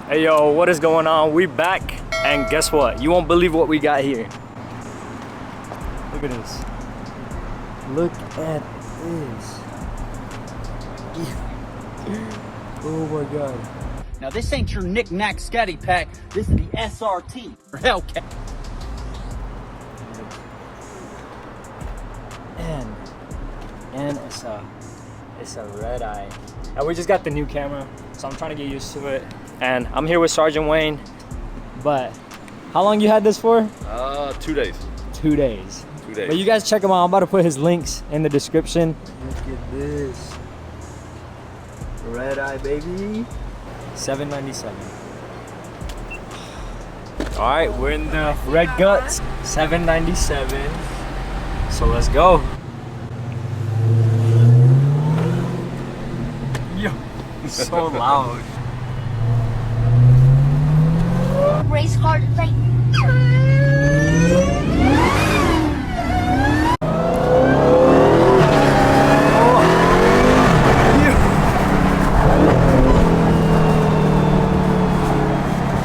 Hey yo, what is going on? We back, and guess what? You won't believe what we got here. Look at this. Look at this. Oh my god. Now this ain't your knick-knack scatty pack. This is the Srt Hellcat. And it's a Redeye. And we just got the new camera, so I'm trying to get used to it. And I'm here with Sergeant Wayne. But how long you had this for? 2 days. 2 days. 2 days. But you guys check them out. I'm about to put his links in the description. Look at this. Redeye, baby. $797. All right, we're in the red guts. $797. So let's go. Yo, so loud. Race hard, like.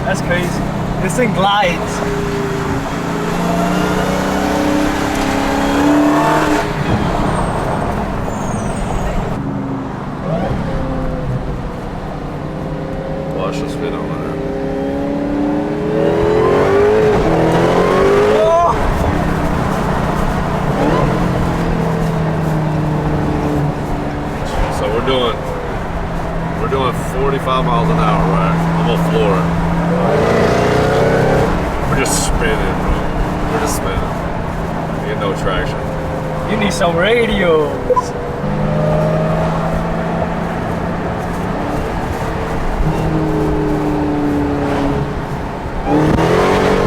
That's crazy. This thing glides. Watch the spin over there. So we're doing 45 miles an hour, right? I'm gonna floor it. We're just spinning, bro. We're just spinning. You get no traction. You need some radios.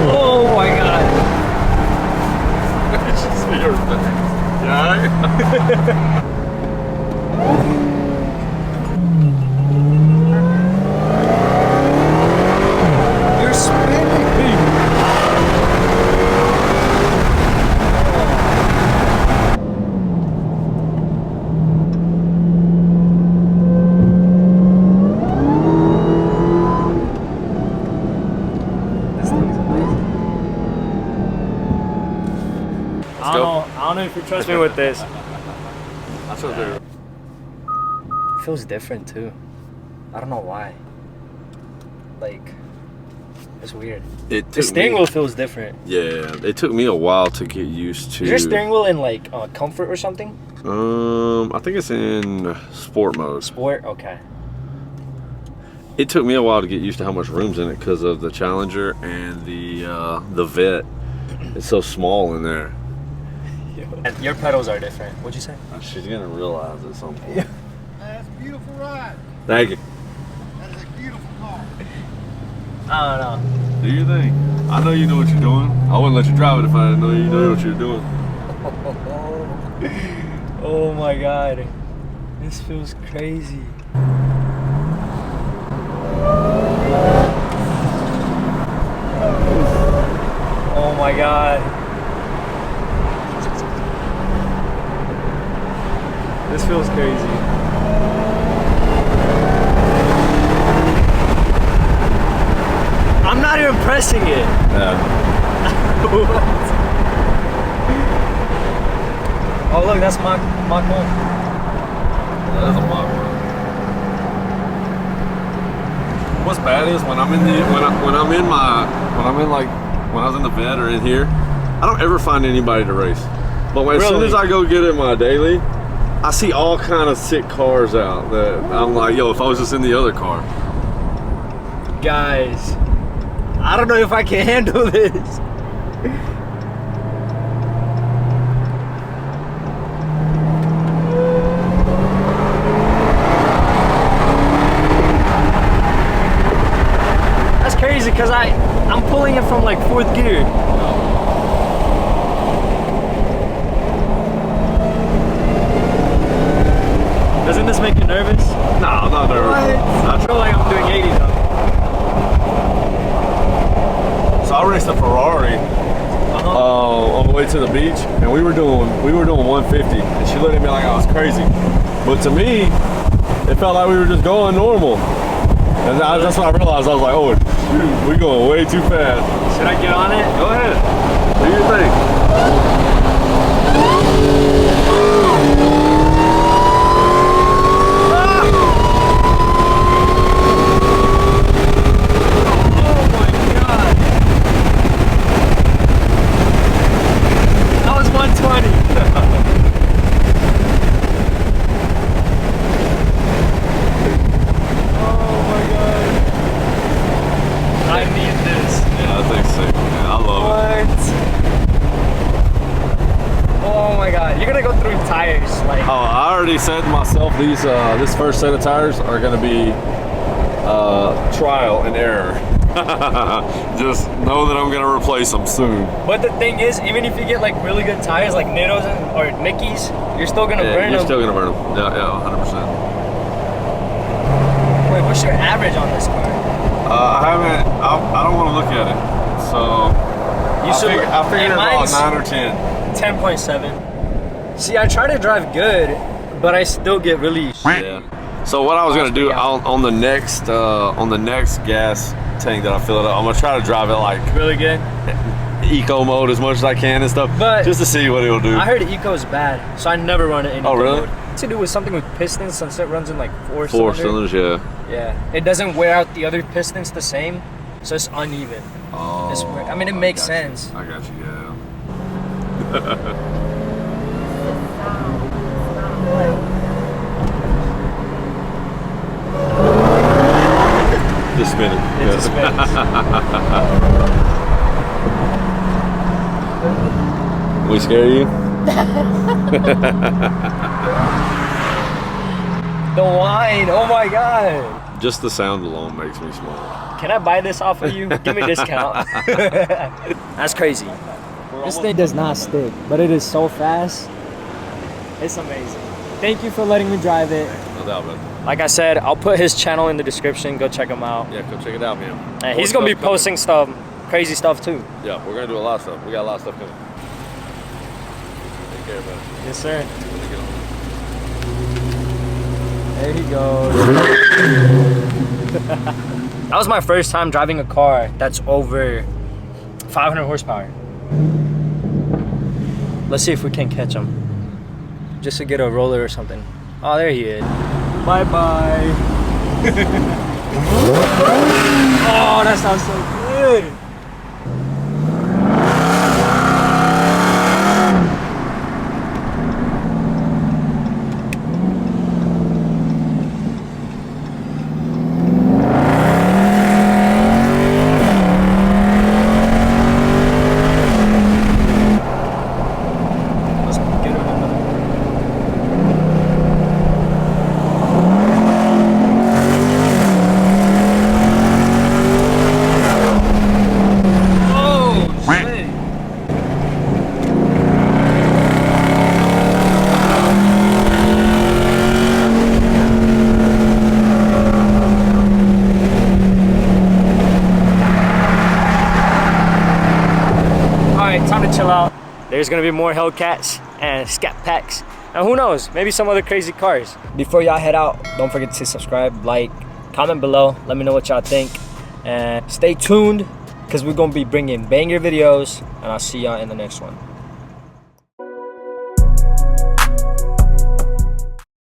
Oh my god. It's just your thing. Yeah? I don't know if you trust me with this. I trust you. It feels different too. I don't know why. Like, it's weird. The steering wheel feels different. Yeah, it took me a while to get used to. Is your steering wheel in like comfort or something? I think it's in sport mode. Sport? Okay. It took me a while to get used to how much room's in it because of the Challenger and the Vet. It's so small in there. And your pedals are different. What'd you say? She's gonna realize at some point. Yeah. That's a beautiful ride. Thank you. That is a beautiful car. I don't know. Do you think? I know you know what you're doing. I wouldn't let you drive it if I didn't know you know what you're doing. Oh my god. This feels crazy. Oh my god. This feels crazy. I'm not even pressing it. Yeah. Oh look, that's Mach 1. That is a Mach 1. What's bad is when I was in the Vet or in here, I don't ever find anybody to race. But as soon as I go get in my daily, I see all kind of sick cars out that I'm like, yo, if I was just in the other car. Guys, I don't know if I can handle this. That's crazy because I'm pulling it from like 4th gear. Doesn't this make you nervous? No, I'm not nervous. I feel like I'm doing 80 though. So I raced a Ferrari on the way to the beach, and we were doing 150, and she looked at me like I was crazy. But to me, it felt like we were just going normal. And that's what I realized. I was like, oh, dude, we're going way too fast. Should I get on it? Go ahead. Do your thing. Said to myself, these this first set of tires are going to be trial and error. Just know that I'm going to replace them soon. But the thing is, even if you get like really good tires like Nittos or Mickeys, you're still going to burn them. You're still going to burn them. Yeah, 100%. Wait, what's your average on this car? I don't want to look at it. So I figured about 9 or 10. 10.7. See, I try to drive good, but I still get really yeah. So what I was gonna do on the next gas tank that I fill it up, I'm gonna try to drive it like really good eco mode as much as I can and stuff, but just to see what it'll do. I heard eco is bad, so I never run it in eco really? mode. It's to do with something with pistons, since it runs in like four cylinders. Yeah, it doesn't wear out the other pistons the same, so it's uneven. I mean, it makes sense. I got you. Yeah. Just spinning. It just spins. We scare you? The wine, oh my god. Just the sound alone makes me smile. Can I buy this off of you? Give me a discount. That's crazy. This thing does not stick, but it is so fast. It's amazing. Thank you for letting me drive it. No doubt, man. Like I said, I'll put his channel in the description. Go check him out. Yeah, go check it out, man. And he's gonna be posting stuff, crazy stuff too. Yeah, we're gonna do a lot of stuff. We got a lot of stuff coming. Take care, man. Yes, sir. There he goes. That was my first time driving a car that's over 500 horsepower. Let's see if we can catch him. Just to get a roller or something. Oh, there he is. Bye-bye. Oh, that sounds so good. Time to chill out. There's gonna be more Hellcats and scat packs, and who knows, maybe some other crazy cars. Before y'all head out, don't forget to subscribe, like, comment below, let me know what y'all think, and stay tuned because we're gonna be bringing banger videos, and I'll see y'all in the next one.